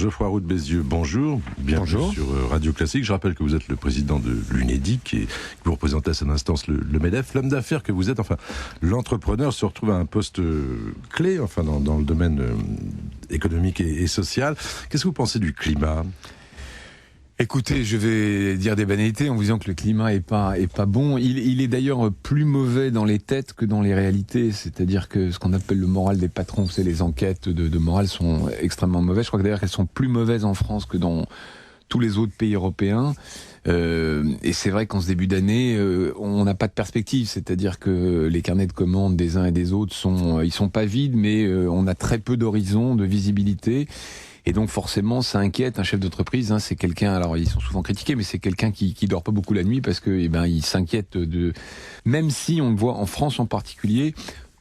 Geoffroy Roux de Bézieux, bonjour. Bienvenue Bonjour. Sur Radio Classique. Je rappelle que vous êtes le président de l'UNEDIC et que vous représentez à cette instance le MEDEF. L'homme d'affaires que vous êtes, enfin, l'entrepreneur se retrouve à un poste clé, enfin, dans le domaine économique et social. Qu'est-ce que vous pensez du climat ? Écoutez, je vais dire des banalités en vous disant que le climat est pas bon. Il est d'ailleurs plus mauvais dans les têtes que dans les réalités. C'est-à-dire que ce qu'on appelle le moral des patrons, c'est les enquêtes de morale sont extrêmement mauvaises. Je crois que d'ailleurs qu'elles sont plus mauvaises en France que dans tous les autres pays européens. Et c'est vrai qu'en ce début d'année, on n'a pas de perspective. C'est-à-dire que les carnets de commandes des uns et des autres ils sont pas vides, mais on a très peu d'horizon, de visibilité. Et donc forcément, ça inquiète un chef d'entreprise. C'est quelqu'un. Alors ils sont souvent critiqués, mais c'est quelqu'un qui dort pas beaucoup la nuit parce que il s'inquiète de. Même si on le voit en France en particulier,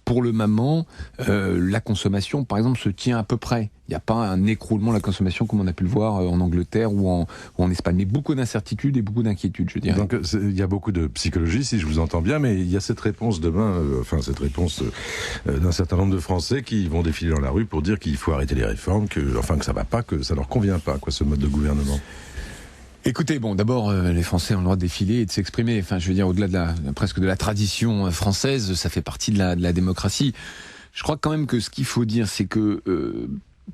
pour le moment, la consommation, par exemple, se tient à peu près. Il n'y a pas un écroulement de la consommation comme on a pu le voir en Angleterre ou en Espagne. Mais beaucoup d'incertitudes et beaucoup d'inquiétudes, je dirais. Donc il y a beaucoup de psychologie, si je vous entends bien, mais il y a cette réponse demain, d'un certain nombre de Français qui vont défiler dans la rue pour dire qu'il faut arrêter les réformes, que ça va pas, que ça leur convient pas, ce mode de gouvernement. Écoutez, d'abord, les Français ont le droit de défiler et de s'exprimer. Enfin, je veux dire, au-delà presque de la tradition française, ça fait partie de la démocratie. Je crois quand même que ce qu'il faut dire, c'est que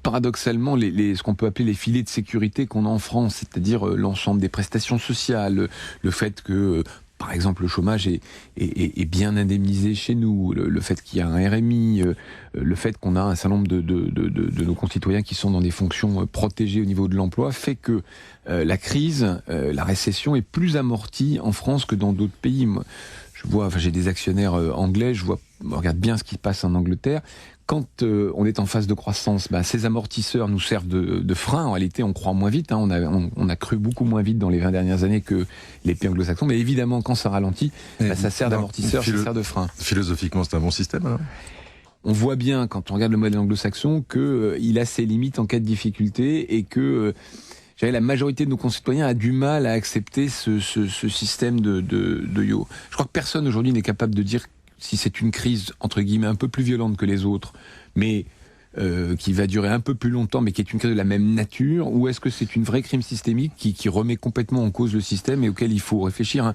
paradoxalement, ce qu'on peut appeler les filets de sécurité qu'on a en France, c'est-à-dire l'ensemble des prestations sociales, le fait que par exemple, le chômage est bien indemnisé chez nous, le fait qu'il y a un RMI, le fait qu'on a un certain nombre de nos concitoyens qui sont dans des fonctions protégées au niveau de l'emploi, fait que la crise, la récession est plus amortie en France que dans d'autres pays. Moi, j'ai des actionnaires anglais, je regarde bien ce qui se passe en Angleterre. Quand on est en phase de croissance, ces amortisseurs nous servent de frein. En réalité, on croît moins vite. On a cru beaucoup moins vite dans les 20 dernières années que les pays anglo-saxons. Mais évidemment, quand ça ralentit, ça sert d'amortisseur, ça sert de frein. Philosophiquement, c'est un bon système, alors ? On voit bien, quand on regarde le modèle anglo-saxon, qu'il a ses limites en cas de difficulté et que la majorité de nos concitoyens a du mal à accepter ce système de yo. Je crois que personne aujourd'hui n'est capable de dire si c'est une crise, entre guillemets, un peu plus violente que les autres, mais qui va durer un peu plus longtemps, mais qui est une crise de la même nature, ou est-ce que c'est une vraie crise systémique qui remet complètement en cause le système et auquel il faut réfléchir ?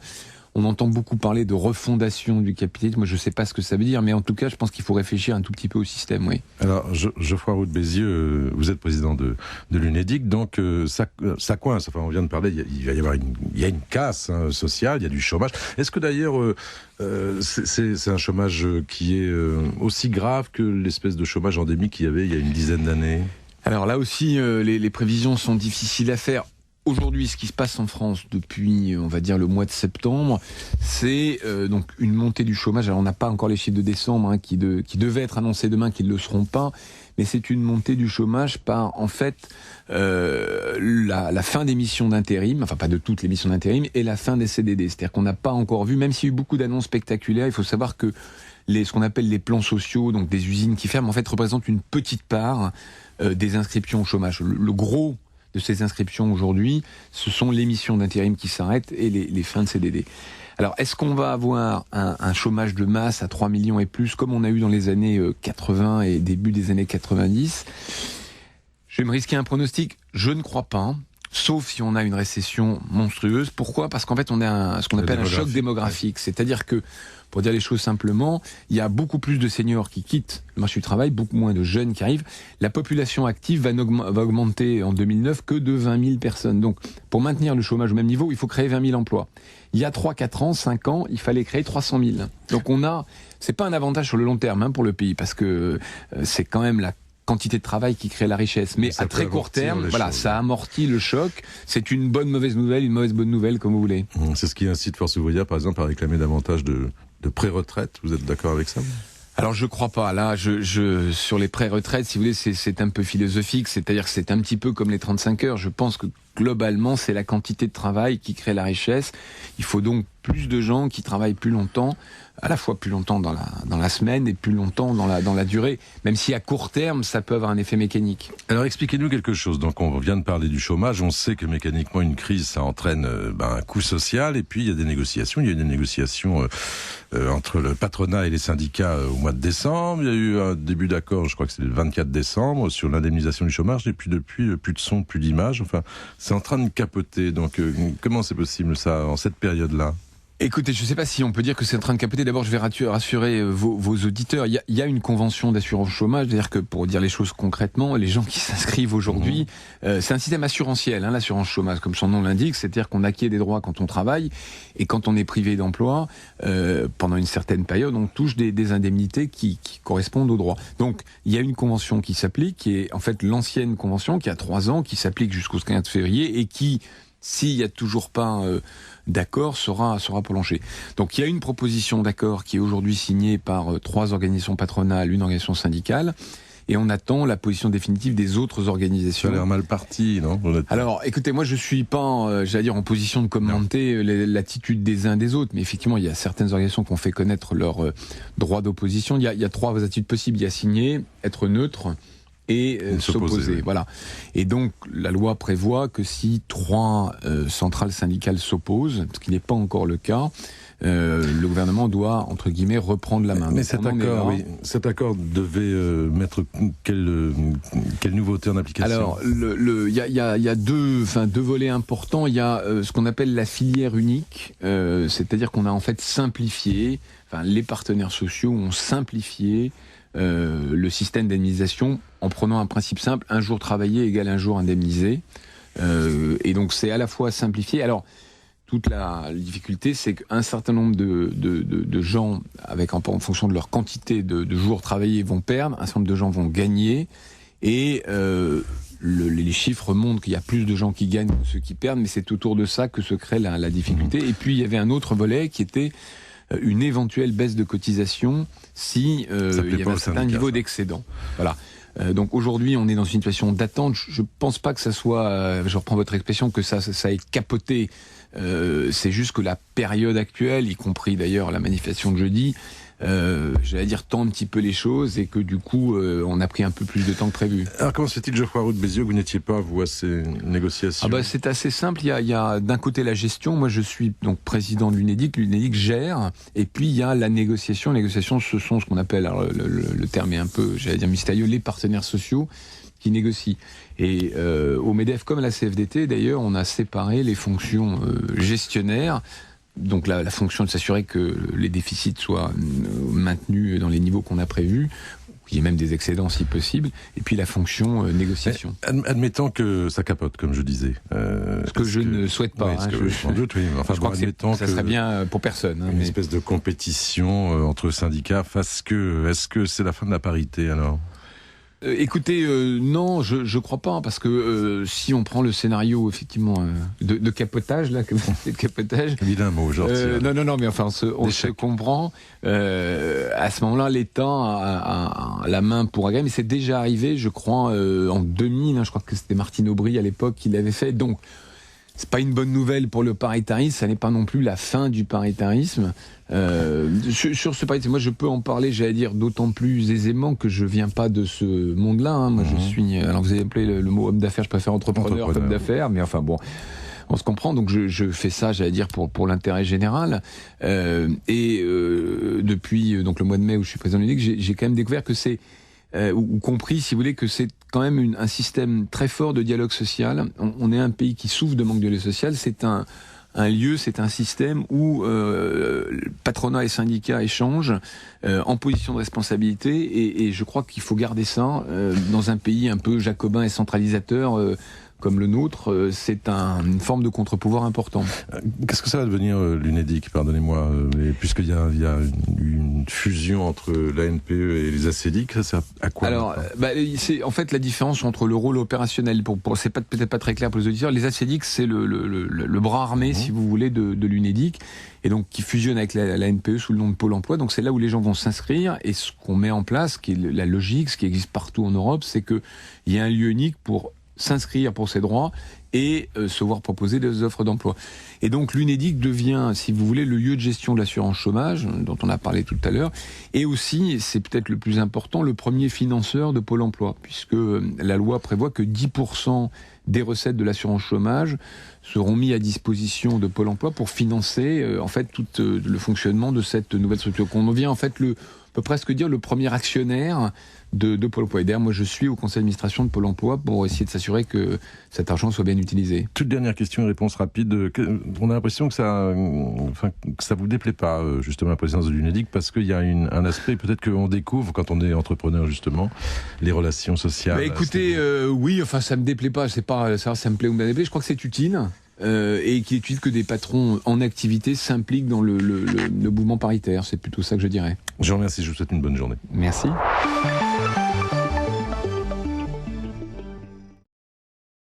On entend beaucoup parler de refondation du capitalisme. Moi, je ne sais pas ce que ça veut dire, mais en tout cas, je pense qu'il faut réfléchir un tout petit peu au système, oui. Alors, Geoffroy Roux de Bézieux, vous êtes président de l'UNEDIC, donc ça coince. Enfin, on vient de parler, il va y avoir une casse sociale, il y a du chômage. Est-ce que d'ailleurs, c'est un chômage qui est aussi grave que l'espèce de chômage endémique qu'il y avait il y a une dizaine d'années ? Alors là aussi, les prévisions sont difficiles à faire. Aujourd'hui, ce qui se passe en France depuis, on va dire, le mois de septembre, c'est donc une montée du chômage. Alors, on n'a pas encore les chiffres de décembre qui devaient être annoncés demain, qui ne le seront pas, mais c'est une montée du chômage par, en fait, la fin des missions d'intérim, enfin pas de toutes les missions d'intérim, et la fin des CDD. C'est-à-dire qu'on n'a pas encore vu, même s'il y a eu beaucoup d'annonces spectaculaires, il faut savoir que ce qu'on appelle les plans sociaux, donc des usines qui ferment, en fait, représentent une petite part des inscriptions au chômage. Le gros de ces inscriptions aujourd'hui, ce sont les missions d'intérim qui s'arrêtent et les fins de CDD. Alors, est-ce qu'on va avoir un chômage de masse à 3 millions et plus, comme on a eu dans les années 80 et début des années 90 ? Je vais me risquer un pronostic. Je ne crois pas, sauf si on a une récession monstrueuse. Pourquoi ? Parce qu'en fait, on a ce qu'on appelle un choc démographique. C'est-à-dire que, pour dire les choses simplement, il y a beaucoup plus de seniors qui quittent le marché du travail, beaucoup moins de jeunes qui arrivent. La population active va augmenter en 2009 que de 20 000 personnes. Donc, pour maintenir le chômage au même niveau, il faut créer 20 000 emplois. Il y a 3, 4 ans, 5 ans, il fallait créer 300 000. Donc c'est pas un avantage sur le long terme pour le pays, parce que c'est quand même la quantité de travail qui crée la richesse. Mais à très court terme, ça amortit le choc. C'est une bonne mauvaise nouvelle, une mauvaise bonne nouvelle, comme vous voulez. C'est ce qui incite Force ouvrière, par exemple, à réclamer davantage de pré-retraite. Vous êtes d'accord avec ça ? Alors je crois pas. Là, sur les pré-retraites, si vous voulez, c'est un peu philosophique. C'est-à-dire que c'est un petit peu comme les 35 heures. Je pense que globalement, c'est la quantité de travail qui crée la richesse. Il faut donc plus de gens qui travaillent plus longtemps à la fois plus longtemps dans la semaine et plus longtemps dans la durée, même si à court terme, ça peut avoir un effet mécanique. Alors expliquez-nous quelque chose. Donc on vient de parler du chômage, on sait que mécaniquement une crise, ça entraîne un coût social, et puis il y a des négociations. Il y a eu des négociations entre le patronat et les syndicats au mois de décembre. Il y a eu un début d'accord, je crois que c'est le 24 décembre, sur l'indemnisation du chômage, et puis depuis, plus de son, plus d'image. Enfin, c'est en train de capoter. Donc comment c'est possible ça, en cette période-là ? Écoutez, je ne sais pas si on peut dire que c'est en train de capoter. D'abord, je vais rassurer vos auditeurs. Il y a une convention d'assurance chômage, c'est-à-dire que, pour dire les choses concrètement, les gens qui s'inscrivent aujourd'hui, c'est un système assurantiel, l'assurance chômage, comme son nom l'indique, c'est-à-dire qu'on acquiert des droits quand on travaille, et quand on est privé d'emploi, pendant une certaine période, on touche des indemnités qui correspondent aux droits. Donc, il y a une convention qui s'applique, qui est en fait l'ancienne convention, qui a 3 ans, qui s'applique jusqu'au 15 février, et qui, s'il n'y a toujours pas d'accord, sera prolongé. Donc il y a une proposition d'accord qui est aujourd'hui signée par 3 organisations patronales, une organisation syndicale, et on attend la position définitive des autres organisations. Ça a l'air mal parti, non ? Alors, écoutez, moi je suis pas, en position de commenter l'attitude des uns des autres, mais effectivement il y a certaines organisations qui ont fait connaître leur droit d'opposition. Il y a 3 attitudes possibles. Il y a signer, être neutre, et s'opposer. Oui. Voilà. Et donc, la loi prévoit que si 3 centrales syndicales s'opposent, ce qui n'est pas encore le cas, le gouvernement doit, entre guillemets, reprendre la main. Mais cet accord devait mettre quelle nouveauté en application ? Alors, il y a deux volets importants. Il y a ce qu'on appelle la filière unique, c'est-à-dire qu'on a en fait simplifié, les partenaires sociaux ont simplifié le système d'indemnisation en prenant un principe simple, 1 jour travaillé égale 1 jour indemnisé. Et donc c'est à la fois simplifié. Alors, toute la difficulté, c'est qu'un certain nombre de gens, en fonction de leur quantité de jours travaillés, vont perdre, un certain nombre de gens vont gagner, et les chiffres montrent qu'il y a plus de gens qui gagnent que ceux qui perdent, mais c'est autour de ça que se crée la difficulté. Et puis il y avait un autre volet qui était une éventuelle baisse de cotisation si il y avait un certain niveau d'excédent. Voilà. Donc aujourd'hui, on est dans une situation d'attente. Je pense pas que ça soit, je reprends votre expression, que ça ait capoté. C'est juste que la période actuelle, y compris d'ailleurs la manifestation de jeudi, j'allais dire, tend un petit peu les choses, et que du coup, on a pris un peu plus de temps que prévu. Alors comment se fait-il, Geoffroy Roux de Bézieux, que vous n'étiez pas, vous, à ces négociations ? C'est assez simple. Il y a d'un côté la gestion. Moi, je suis donc président de l'UNEDIC. L'UNEDIC gère. Et puis, il y a la négociation. Les négociations, ce sont ce qu'on appelle, alors le terme est un peu, j'allais dire, mystérieux, les partenaires sociaux qui négocient. Et au MEDEF, comme à la CFDT, d'ailleurs, on a séparé les fonctions gestionnaires. Donc la fonction de s'assurer que les déficits soient maintenus dans les niveaux qu'on a prévus, qu'il y ait même des excédents si possible, et puis la fonction négociation. Admettons que ça capote, comme je disais. Ce que je ne souhaite pas. Sans doute, oui. Enfin, je crois que ça serait bien pour personne. Une espèce de compétition entre syndicats. Est-ce que c'est la fin de la parité, alors ? Écoutez, non, je crois pas, parce que si on prend le scénario effectivement de capotage, là, que vous faites capotage. Vilain mot, genre. Non, mais enfin, on se comprend. À ce moment-là, l'État a la main pour agréer, mais c'est déjà arrivé, je crois, en 2000. Je crois que c'était Martine Aubry à l'époque qui l'avait fait. Donc, c'est pas une bonne nouvelle pour le paritarisme, ça n'est pas non plus la fin du paritarisme. Sur ce paritarisme, moi je peux en parler, j'allais dire, d'autant plus aisément que je viens pas de ce monde-là. Moi je suis, alors vous avez appelé le mot homme d'affaires, je préfère entrepreneur qu'homme d'affaires, mais enfin bon, on se comprend. Donc je fais ça, j'allais dire, pour l'intérêt général. Depuis donc le mois de mai où je suis président de l'UNEDIC, j'ai quand même découvert que c'est ou compris, si vous voulez, que c'est quand même un système très fort de dialogue social. On est un pays qui souffre de manque de dialogue social. C'est un lieu, c'est un système où patronat et syndicats échangent en position de responsabilité, et je crois qu'il faut garder ça dans un pays un peu jacobin et centralisateur comme le nôtre. C'est une forme de contre-pouvoir important. Qu'est-ce que ça va devenir l'UNEDIC, pardonnez-moi, puisqu'il y a une fusion entre l'ANPE et les ACDIC, ça sert à quoi? Alors, c'est en fait la différence entre le rôle opérationnel, c'est peut-être pas très clair pour les auditeurs. Les ACDIC, c'est le bras armé, si vous voulez, de l'UNEDIC, et donc qui fusionne avec l'ANPE sous le nom de Pôle emploi. Donc c'est là où les gens vont s'inscrire, et ce qu'on met en place, qui est la logique, ce qui existe partout en Europe, c'est qu'il y a un lieu unique pour s'inscrire pour ses droits, et se voir proposer des offres d'emploi. Et donc l'UNEDIC devient, si vous voulez, le lieu de gestion de l'assurance chômage, dont on a parlé tout à l'heure, et aussi, c'est peut-être le plus important, le premier financeur de Pôle emploi, puisque la loi prévoit que 10% des recettes de l'assurance chômage seront mis à disposition de Pôle emploi pour financer en fait tout le fonctionnement de cette nouvelle structure. On devient en fait on peut presque dire le premier actionnaire de Pôle emploi. Et d'ailleurs, moi je suis au conseil d'administration de Pôle emploi pour essayer de s'assurer que cet argent soit bien utilisé. Toute dernière question et réponse rapide. On a l'impression que ça vous déplaît pas, justement, la présidence de l'UNEDIC, parce qu'il y a un aspect peut-être qu'on découvre quand on est entrepreneur, justement, les relations sociales. Bah écoutez, oui, enfin ça me déplaît pas, c'est pas savoir si ça me plaît ou me déplaît, je crois que c'est utile. Et qu'il est utile que des patrons en activité s'impliquent dans le mouvement paritaire. C'est plutôt ça que je dirais. Je vous remercie, je vous souhaite une bonne journée. Merci.